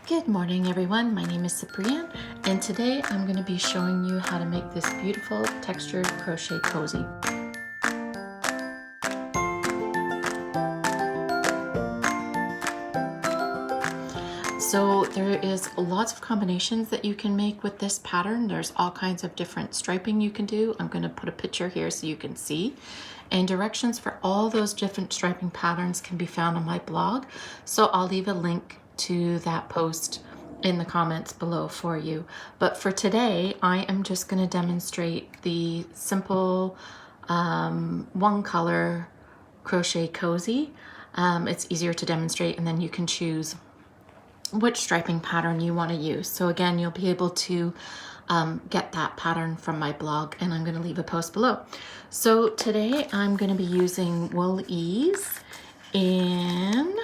Good morning everyone, my name is Cyprian and today I'm going to be showing you how to make this beautiful textured crochet cozy. So there is lots of combinations that you can make with this pattern. There's all kinds of different striping you can do. I'm going to put a picture here so you can see. And directions for all those different striping patterns can be found on my blog. So I'll leave a link to that post in the comments below for you. But for today, I am just going to demonstrate the simple one color crochet cozy. It's easier to demonstrate and then you can choose which striping pattern you want to use. So again, you'll be able to get that pattern from my blog and I'm going to leave a post below. So today I'm going to be using Wool Ease in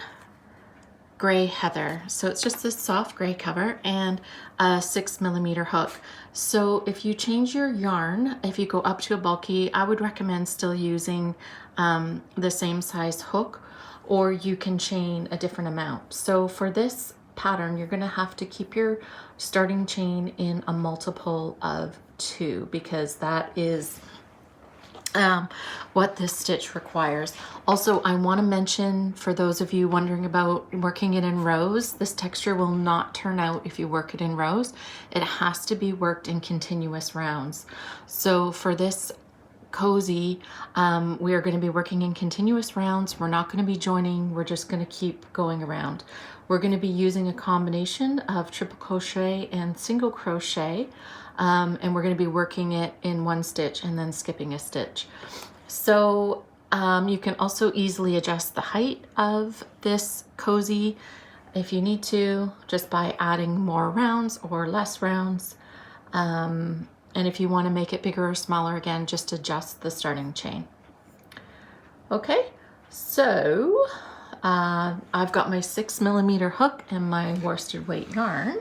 Gray Heather. So it's just this soft gray cover and a 6mm hook. So if you change your yarn, if you go up to a bulky, I would recommend still using the same size hook, or you can chain a different amount. So for this pattern, you're going to have to keep your starting chain in a multiple of 2 because that is what this stitch requires. Also, I want to mention for those of you wondering about working it in rows, this texture will not turn out if you work it in rows. It has to be worked in continuous rounds. So for this cozy, we are going to be working in continuous rounds. We're not going to be joining. We're just going to keep going around. We're going to be using a combination of triple crochet and single crochet, and we're going to be working it in one stitch and then skipping a stitch. So you can also easily adjust the height of this cozy if you need to, just by adding more rounds or less rounds. And if you want to make it bigger or smaller, again, just adjust the starting chain. Okay, so I've got my 6mm hook and my worsted weight yarn,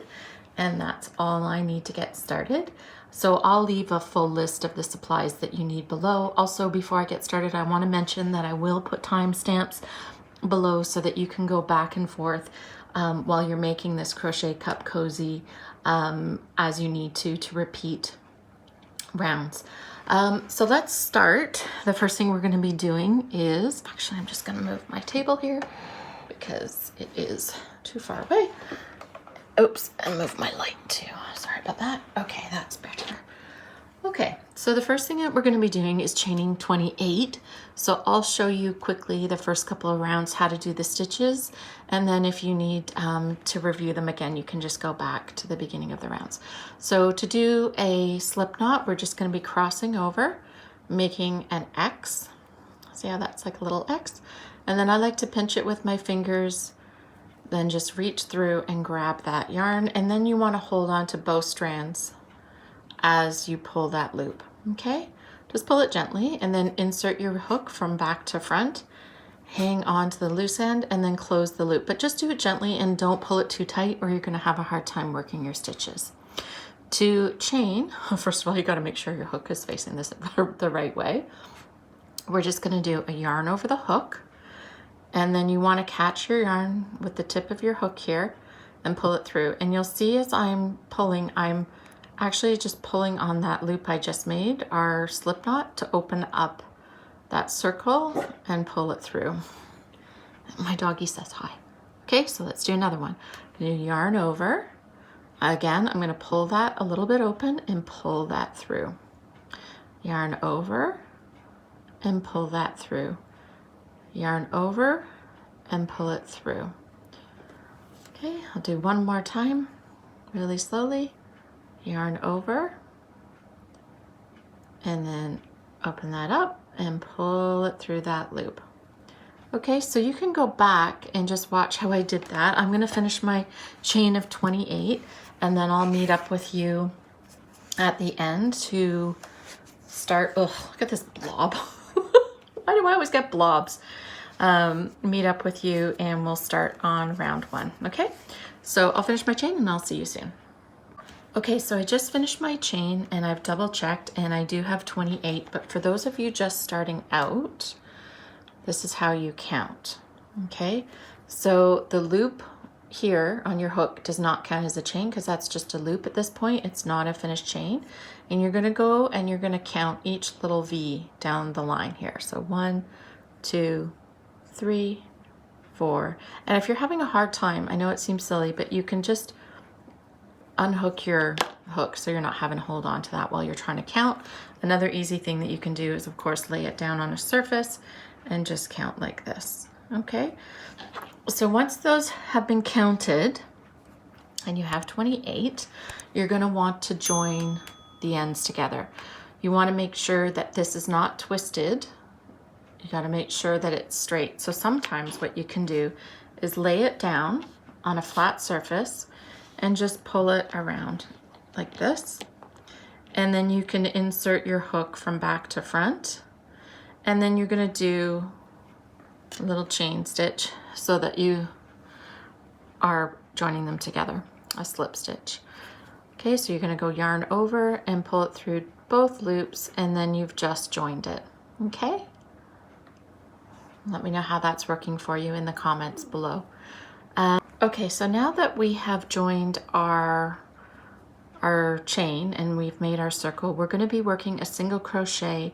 and that's all I need to get started. So I'll leave a full list of the supplies that you need below. Also, before I get started, I want to mention that I will put timestamps below so that you can go back and forth while you're making this crochet cup cozy as you need to repeat rounds. So let's start. The first thing we're going to be doing is, actually I'm just going to move my table here because it is too far away. Oops, and move my light too. Sorry about that. Okay, that's better. Okay, so the first thing that we're going to be doing is chaining 28. So I'll show you quickly the first couple of rounds how to do the stitches, and then if you need to review them again, you can just go back to the beginning of the rounds. So to do a slip knot, we're just going to be crossing over, making an X. See how that's like a little X? And then I like to pinch it with my fingers, then just reach through and grab that yarn, and then you want to hold on to both strands as you pull that loop. Okay, just pull it gently and then insert your hook from back to front, hang on to the loose end, and then close the loop. But just do it gently and don't pull it too tight or you're going to have a hard time working your stitches. To chain, first of all, you got to make sure your hook is facing this the right way. We're just going to do a yarn over the hook, and then you want to catch your yarn with the tip of your hook here and pull it through. And you'll see as I'm pulling, I'm actually just pulling on that loop I just made, our slip knot, to open up that circle and pull it through. My doggy says hi. Okay, so let's do another one. I'm gonna yarn over. Again, I'm gonna pull that a little bit open and pull that through. Yarn over and pull that through. Yarn over and pull it through. Okay, I'll do one more time, really slowly. Yarn over and then open that up and pull it through that loop. Okay, so you can go back and just watch how I did that. I'm going to finish my chain of 28 and then I'll meet up with you at the end to start. Oh, look at this blob. Why do I always get blobs? Meet up with you and we'll start on round 1. Okay, so I'll finish my chain and I'll see you soon. Okay, so I just finished my chain and I've double checked and I do have 28, but for those of you just starting out, this is how you count. Okay, so the loop here on your hook does not count as a chain because that's just a loop at this point. It's not a finished chain. And you're gonna go and you're gonna count each little V down the line here. So 1, 2, 3, 4. And if you're having a hard time, I know it seems silly, but you can just unhook your hook so you're not having to hold on to that while you're trying to count. Another easy thing that you can do is, of course, lay it down on a surface and just count like this. Okay, so once those have been counted and you have 28, you're going to want to join the ends together. You want to make sure that this is not twisted. You got to make sure that it's straight. So sometimes what you can do is lay it down on a flat surface and just pull it around like this. And then you can insert your hook from back to front. And then you're going to do a little chain stitch so that you are joining them together, a slip stitch. Okay, so you're going to go yarn over and pull it through both loops, and then you've just joined it. Okay? Let me know how that's working for you in the comments below. Okay, so now that we have joined our chain and we've made our circle, we're going to be working a single crochet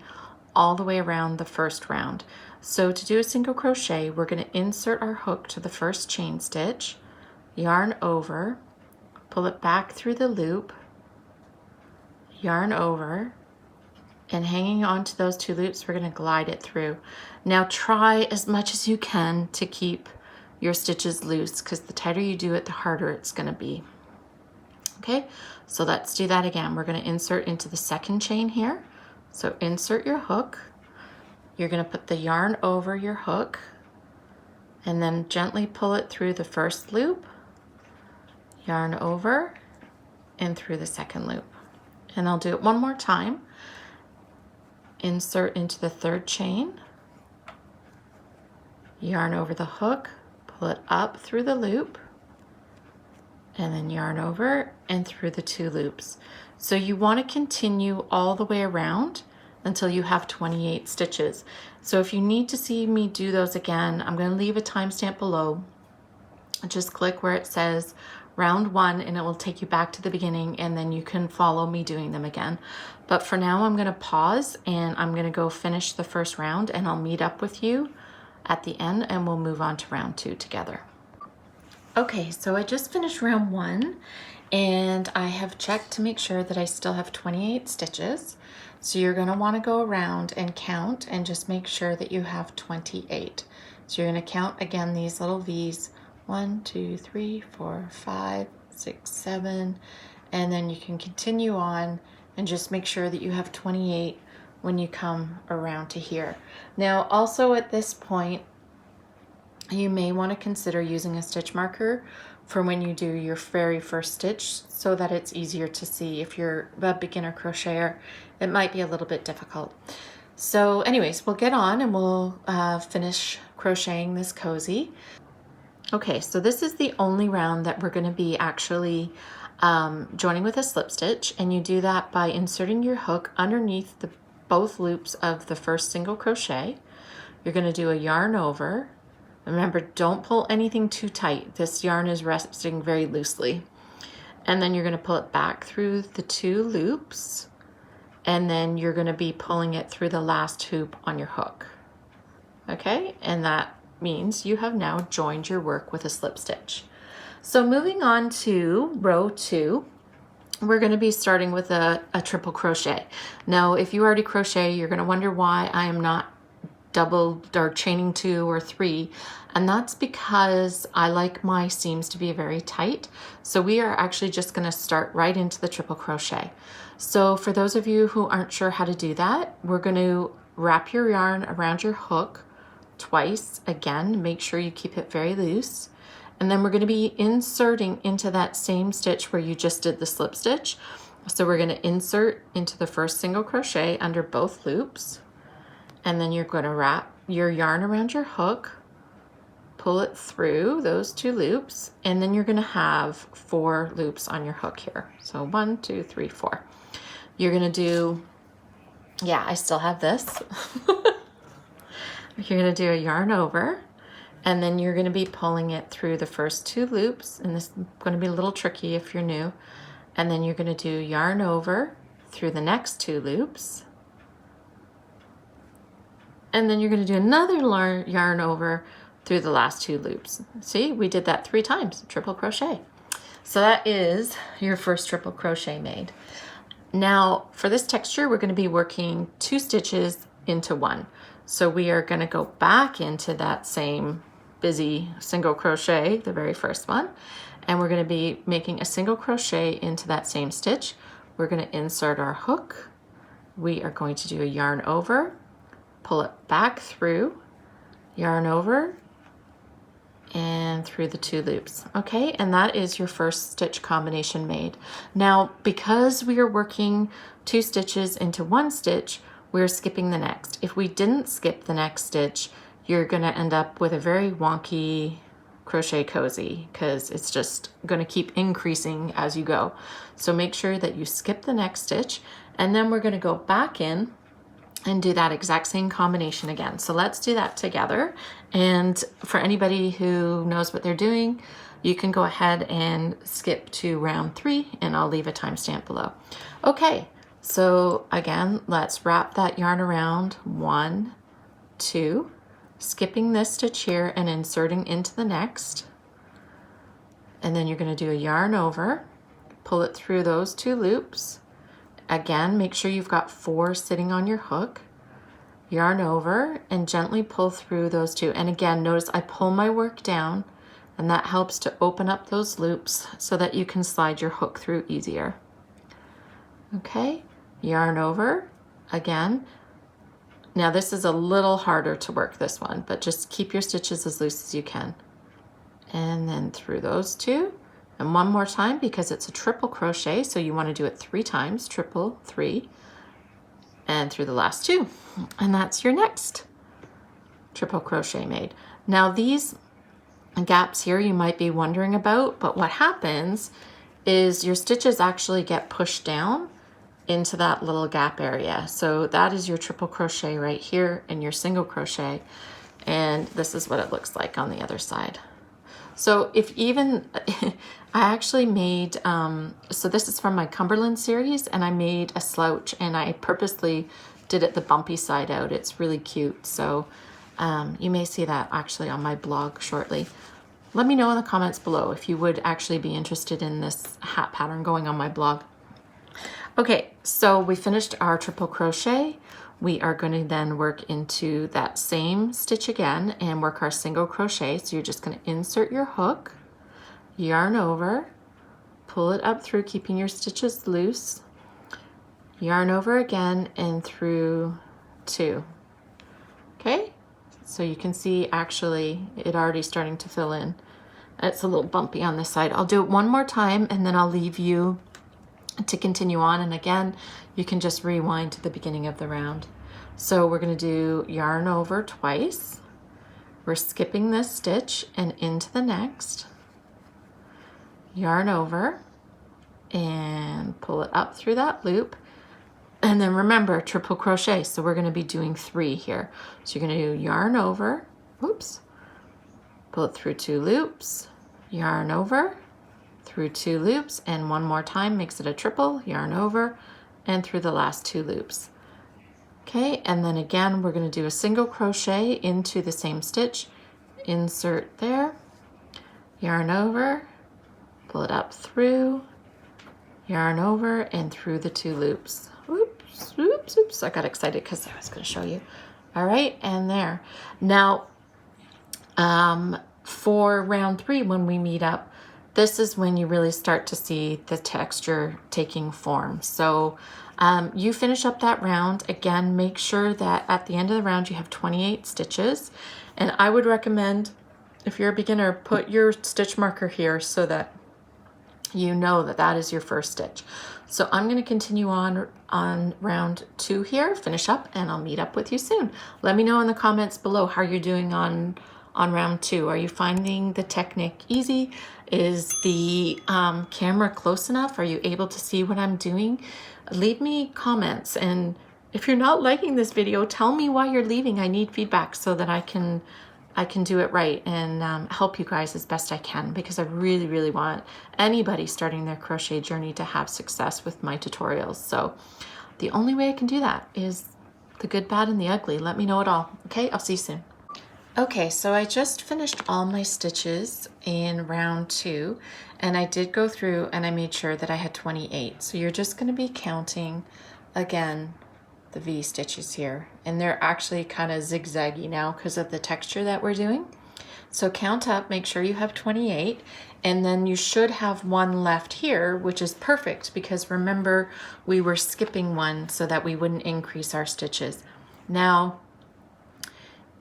all the way around the first round. So to do a single crochet, we're going to insert our hook to the first chain stitch, yarn over, pull it back through the loop, yarn over, and hanging on to those 2 loops, we're going to glide it through. Now try as much as you can to keep your stitches loose, because the tighter you do it, the harder it's going to be. Okay, so let's do that again. We're going to insert into the second chain here. So insert your hook. You're going to put the yarn over your hook and then gently pull it through the first loop, yarn over, and through the second loop. And I'll do it one more time. Insert into the third chain, yarn over the hook, pull it up through the loop, and then yarn over and through the 2 loops. So you want to continue all the way around until you have 28 stitches. So if you need to see me do those again, I'm going to leave a timestamp below. Just click where it says round 1 and it will take you back to the beginning, and then you can follow me doing them again. But for now, I'm going to pause and I'm going to go finish the first round, and I'll meet up with you at the end and we'll move on to round 2 together. Okay, so I just finished round 1 and I have checked to make sure that I still have 28 stitches. So you're going to want to go around and count and just make sure that you have 28. So you're going to count again these little V's, 1, 2, 3, 4, 5, 6, 7, and then you can continue on and just make sure that you have 28 when you come around to here. Now also at this point, you may want to consider using a stitch marker for when you do your very first stitch so that it's easier to see. If you're a beginner crocheter, it might be a little bit difficult. So anyways, we'll get on and we'll finish crocheting this cozy. Okay, so this is the only round that we're going to be actually joining with a slip stitch, and you do that by inserting your hook underneath both loops of the first single crochet. You're going to do a yarn over. Remember, don't pull anything too tight. This yarn is resting very loosely. And then you're going to pull it back through the 2 loops, and then you're going to be pulling it through the last hoop on your hook. Okay, and that means you have now joined your work with a slip stitch. So moving on to row 2, we're going to be starting with a triple crochet. Now, if you already crochet, you're going to wonder why I am not double or chaining 2 or 3, and that's because I like my seams to be very tight. So we are actually just going to start right into the triple crochet. So for those of you who aren't sure how to do that, we're going to wrap your yarn around your hook twice. Again, make sure you keep it very loose, and then we're going to be inserting into that same stitch where you just did the slip stitch. So we're going to insert into the first single crochet under both loops, and then you're going to wrap your yarn around your hook, pull it through those 2 loops, and then you're going to have 4 loops on your hook here. So 1, 2, 3, 4. You're going to do, yeah, I still have this. You're going to do a yarn over, And then you're going to be pulling it through the first 2 loops, and this is going to be a little tricky if you're new. And then you're going to do yarn over through the next 2 loops. And then you're going to do another yarn over through the last 2 loops. See, we did that 3 times, triple crochet. So that is your first triple crochet made. Now for this texture, we're going to be working 2 stitches into 1. So we are going to go back into that same busy single crochet, the very first one, and we're going to be making a single crochet into that same stitch. We're going to insert our hook. We are going to do a yarn over, pull it back through, yarn over, and through the 2 loops. Okay, and that is your first stitch combination made. Now, because we are working 2 stitches into 1 stitch, we're skipping the next. If we didn't skip the next stitch, you're gonna end up with a very wonky crochet cozy, because it's just gonna keep increasing as you go. So make sure that you skip the next stitch, and then we're gonna go back in and do that exact same combination again. So let's do that together. And for anybody who knows what they're doing, you can go ahead and skip to round 3, and I'll leave a timestamp below. Okay, so again, let's wrap that yarn around 1, 2, skipping this stitch here and inserting into the next. And then you're going to do a yarn over, pull it through those 2 loops. Again, make sure you've got 4 sitting on your hook. Yarn over and gently pull through those 2. And again, notice I pull my work down, and that helps to open up those loops so that you can slide your hook through easier. Okay, yarn over again. Now this is a little harder to work, this one, but just keep your stitches as loose as you can. And then through those 2, and one more time because it's a triple crochet, so you want to do it 3 times, triple 3, and through the last 2. And that's your next triple crochet made. Now these gaps here you might be wondering about, but what happens is your stitches actually get pushed down into that little gap area. So that is your triple crochet right here and your single crochet, and this is what it looks like on the other side. So if even I actually made so this is from my Cumberland series, and I made a slouch, and I purposely did it the bumpy side out. It's really cute. So you may see that actually on my blog shortly. Let me know in the comments below if you would actually be interested in this hat pattern going on my blog. Okay, so we finished our triple crochet. We are going to then work into that same stitch again and work our single crochet. So you're just going to insert your hook, yarn over, pull it up through, keeping your stitches loose, yarn over again and through 2. Okay, so you can see actually it already starting to fill in. It's a little bumpy on this side. I'll do it one more time, and then I'll leave you to continue on, and again you can just rewind to the beginning of the round. So we're going to do yarn over twice, we're skipping this stitch and into the next, yarn over and pull it up through that loop, and then remember triple crochet, so we're going to be doing 3 here. So you're going to do yarn over, oops, pull it through 2 loops, yarn over through 2 loops, and one more time makes it a triple, yarn over and through the last 2 loops. Okay, and then again we're going to do a single crochet into the same stitch, insert there, yarn over, pull it up through, yarn over and through the 2 loops. Oops, oops, oops, I got excited because I was going to show you. All right, and there. Now for round 3, when we meet up, this is when you really start to see the texture taking form. So you finish up that round. Again, make sure that at the end of the round you have 28 stitches. And I would recommend, if you're a beginner, put your stitch marker here so that you know that that is your first stitch. So I'm going to continue on round 2 here, finish up, and I'll meet up with you soon. Let me know in the comments below how you're doing on round 2. Are you finding the technique easy? Is the camera close enough? Are you able to see what I'm doing? Leave me comments, and if you're not liking this video, tell me why you're leaving. I need feedback so that I can I can do it right and help you guys as best I can, because I really, really want anybody starting their crochet journey to have success with my tutorials. So the only way I can do that is the good, bad, and the ugly. Let me know it all. Okay, I'll see you soon. Okay, so I just finished all my stitches in round 2, and I did go through and I made sure that I had 28. So you're just going to be counting again the V stitches here, and they're actually kind of zigzaggy now because of the texture that we're doing. So count up, make sure you have 28, and then you should have one left here, which is perfect because remember we were skipping one so that we wouldn't increase our stitches. Now,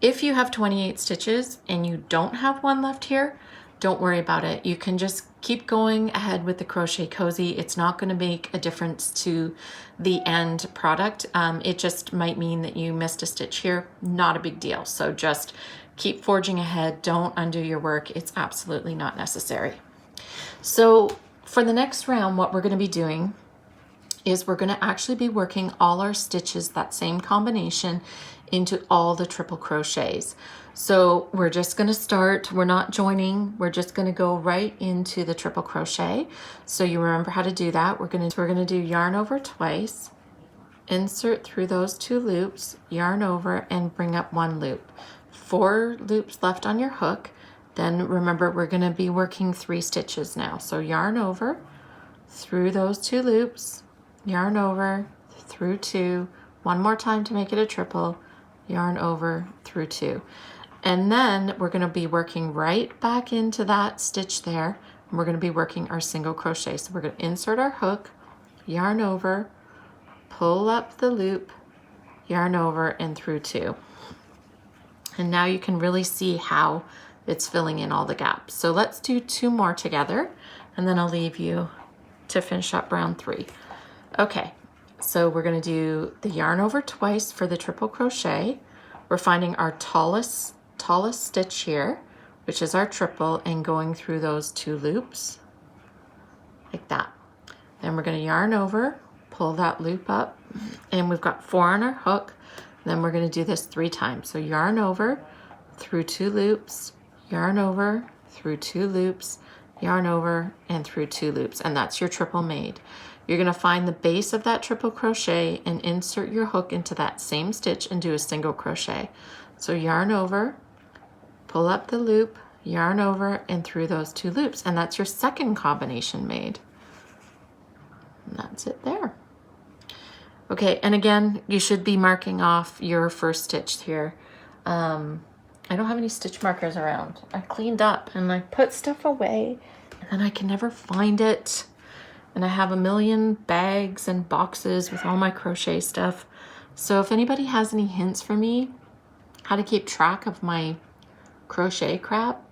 if you have 28 stitches and you don't have one left here, don't worry about it. You can just keep going ahead with the Crochet Cozy. It's not going to make a difference to the end product. It just might mean that you missed a stitch here. Not a big deal. So just keep forging ahead. Don't undo your work. It's absolutely not necessary. So for the next round, what we're going to be doing is we're going to actually be working all our stitches, that same combination, into all the triple crochets. So we're just going to start, we're not joining, we're just going to go right into the triple crochet. So you remember how to do that. We're going to do yarn over twice, insert through those 2 loops, yarn over, and bring up 1 loop. 4 loops left on your hook. Then remember, we're going to be working 3 stitches now. So yarn over through those 2 loops, yarn over through 2, one more time to make it a triple, yarn over through 2. And then we're going to be working right back into that stitch there, and we're going to be working our single crochet. So we're going to insert our hook, yarn over, pull up the loop, yarn over, and through 2. And now you can really see how it's filling in all the gaps. So let's do 2 more together, and then I'll leave you to finish up round 3. Okay, so we're going to do the yarn over twice for the triple crochet. We're finding our tallest stitch here, which is our triple, and going through those 2 loops like that. Then we're going to yarn over, pull that loop up, and we've got 4 on our hook. Then we're going to do this 3 times. So yarn over through 2 loops, yarn over through 2 loops, yarn over and through 2 loops, and that's your triple made. You're going to find the base of that triple crochet and insert your hook into that same stitch and do a single crochet. So yarn over, pull up the loop, yarn over, and through those 2 loops, and that's your second combination made. And that's it there. Okay, and again, you should be marking off your first stitch here. I don't have any stitch markers around. I cleaned up and I put stuff away, and then I can never find it. And I have a million bags and boxes with all my crochet stuff. So if anybody has any hints for me how to keep track of my crochet crap,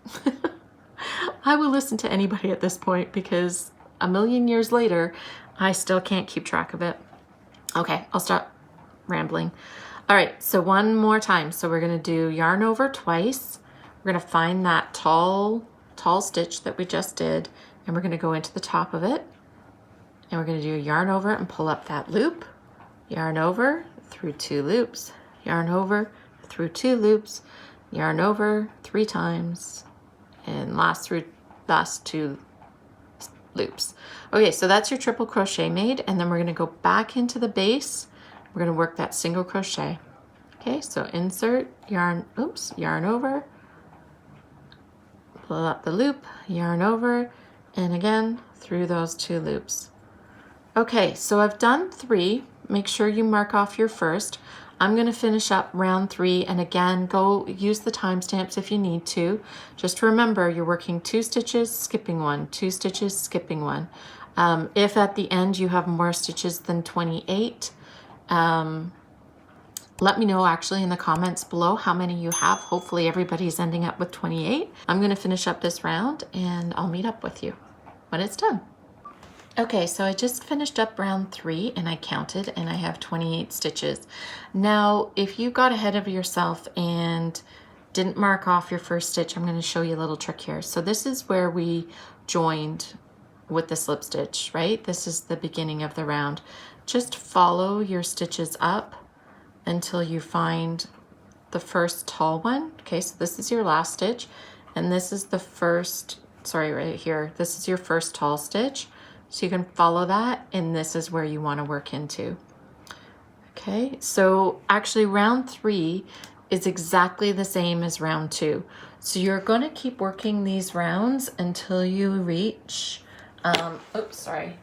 I will listen to anybody at this point, because a million years later, I still can't keep track of it. Okay, I'll stop rambling. All right, so one more time. So we're going to do yarn over twice. We're going to find that tall stitch that we just did, and we're going to go into the top of it. And we're going to do yarn over and pull up that loop, yarn over through 2 loops, yarn over through 2 loops, yarn over 3 times, and last 2 loops. Okay, so that's your triple crochet made, and then we're going to go back into the base. We're going to work that single crochet. Okay, so insert, yarn over, pull up the loop, yarn over, and again through those 2 loops. Okay, so I've done 3. Make sure you mark off your first. I'm going to finish up round 3, and again, go use the timestamps if you need to. Just remember, you're working 2 stitches, skipping 1, 2 stitches, skipping 1. If at the end you have more stitches than 28, let me know actually in the comments below how many you have. Hopefully everybody's ending up with 28. I'm going to finish up this round, and I'll meet up with you when it's done. Okay, so I just finished up round 3 and I counted, and I have 28 stitches. Now, if you got ahead of yourself and didn't mark off your first stitch, I'm going to show you a little trick here. So this is where we joined with the slip stitch, right? This is the beginning of the round. Just follow your stitches up until you find the first tall one. Okay, so this is your last stitch, and this is the first, sorry, right here, this is your first tall stitch. So you can follow that, and this is where you want to work into. Okay, so actually round 3 is exactly the same as round 2. So you're going to keep working these rounds until you reach, oops, sorry,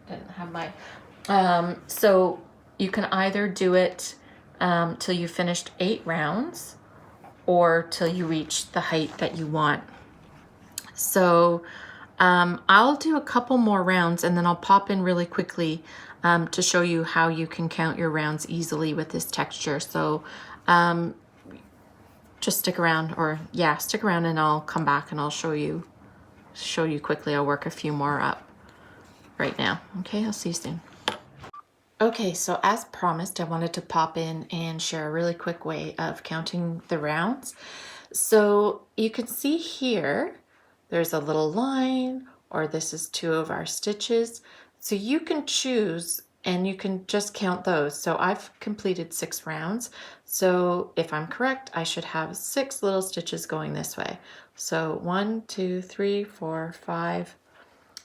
didn't have my, so you can either do it till you finished 8 rounds or till you reach the height that you want. So I'll do a couple more rounds and then I'll pop in really quickly to show you how you can count your rounds easily with this texture. So just stick around, or yeah, stick around, and I'll come back and I'll show you quickly. I'll work a few more up right now. Okay, I'll see you soon. Okay, so as promised, I wanted to pop in and share a really quick way of counting the rounds. So you can see here, there's a little line, or this is 2 of our stitches. So you can choose and you can just count those. So I've completed 6 rounds. So if I'm correct, I should have 6 little stitches going this way. So 1, 2, 3, 4, 5,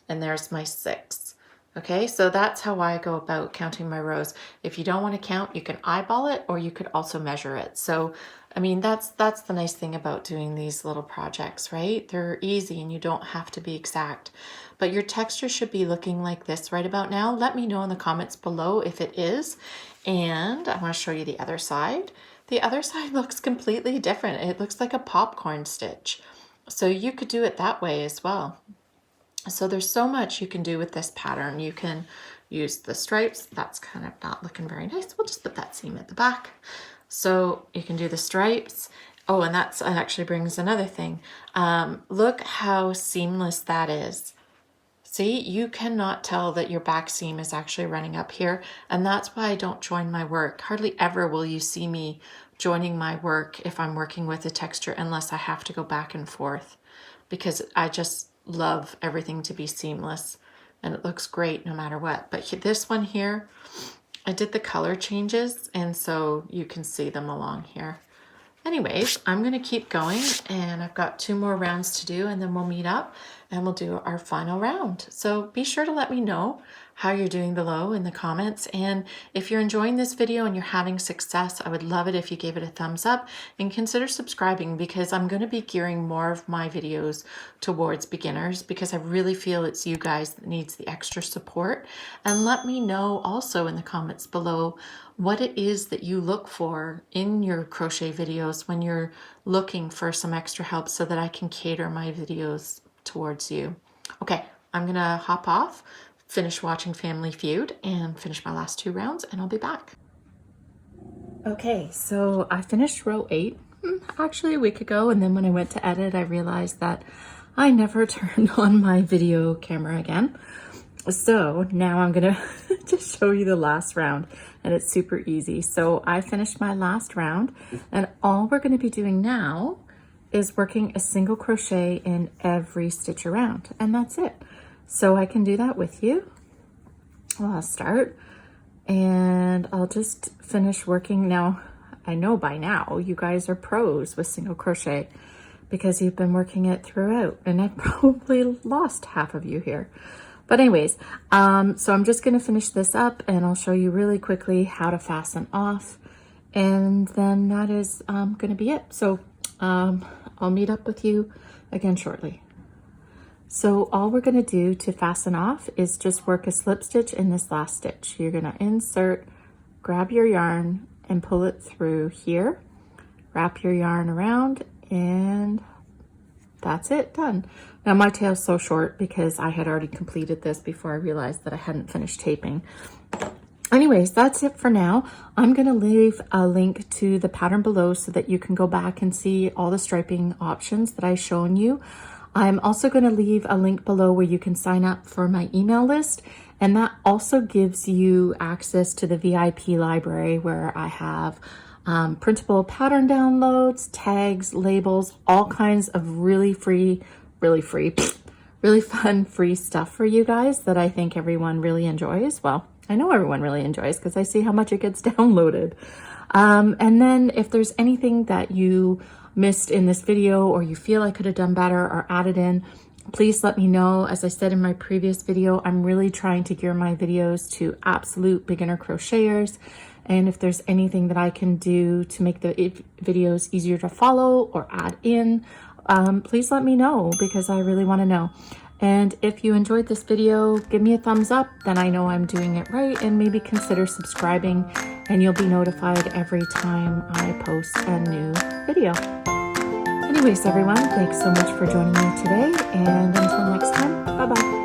and there's my 6. Okay, so that's how I go about counting my rows. If you don't want to count, you can eyeball it, or you could also measure it. So, I mean, that's the nice thing about doing these little projects, right? They're easy and you don't have to be exact. But your texture should be looking like this right about now. Let me know in the comments below if it is. And I want to show you the other side. The other side looks completely different. It looks like a popcorn stitch. So you could do it that way as well. So there's so much you can do with this pattern. You can use the stripes. That's kind of not looking very nice. We'll just put that seam at the back. So you can do the stripes. Oh, and that actually brings another thing. Look how seamless that is. See, you cannot tell that your back seam is actually running up here. And that's why I don't join my work. Hardly ever will you see me joining my work if I'm working with a texture, unless I have to go back and forth, because I just love everything to be seamless and it looks great no matter what. But this one here, I did the color changes, and so you can see them along here. Anyways, I'm going to keep going, and I've got 2 more rounds to do, and then we'll meet up and we'll do our final round. So be sure to let me know how you're doing below in the comments. And if you're enjoying this video and you're having success, I would love it if you gave it a thumbs up and consider subscribing, because I'm going to be gearing more of my videos towards beginners, because I really feel it's you guys that needs the extra support. And let me know also in the comments below what it is that you look for in your crochet videos when you're looking for some extra help, so that I can cater my videos towards you. Okay, I'm gonna hop off, finish watching Family Feud, and finish my last 2 rounds, and I'll be back. Okay, so I finished row 8 actually a week ago, and then when I went to edit, I realized that I never turned on my video camera again. So now I'm gonna just show you the last round, and it's super easy. So I finished my last round, and all we're gonna be doing now is working a single crochet in every stitch around, and that's it. So I can do that with you. Well, I'll start and I'll just finish working. Now, I know by now you guys are pros with single crochet because you've been working it throughout, and I've probably lost half of you here. But anyways, so I'm just gonna finish this up, and I'll show you really quickly how to fasten off, and then that is gonna be it. So I'll meet up with you again shortly. So all we're gonna do to fasten off is just work a slip stitch in this last stitch. You're gonna insert, grab your yarn and pull it through here, wrap your yarn around, and that's it, done. Now my tail's so short because I had already completed this before I realized that I hadn't finished taping. Anyways, that's it for now. I'm gonna leave a link to the pattern below so that you can go back and see all the striping options that I've shown you. I'm also gonna leave a link below where you can sign up for my email list, and that also gives you access to the VIP library, where I have printable pattern downloads, tags, labels, all kinds of really free really fun free stuff for you guys that I think everyone really enjoys. Well, I know everyone really enjoys because I see how much it gets downloaded. And then if there's anything that you missed in this video or you feel I could have done better or added in, please let me know. As I said in my previous video, I'm really trying to gear my videos to absolute beginner crocheters. And if there's anything that I can do to make the videos easier to follow or add in, please let me know because I really want to know. And if you enjoyed this video, give me a thumbs up, then I know I'm doing it right, and maybe consider subscribing and you'll be notified every time I post a new video. Anyways, everyone, thanks so much for joining me today, and until next time, bye-bye.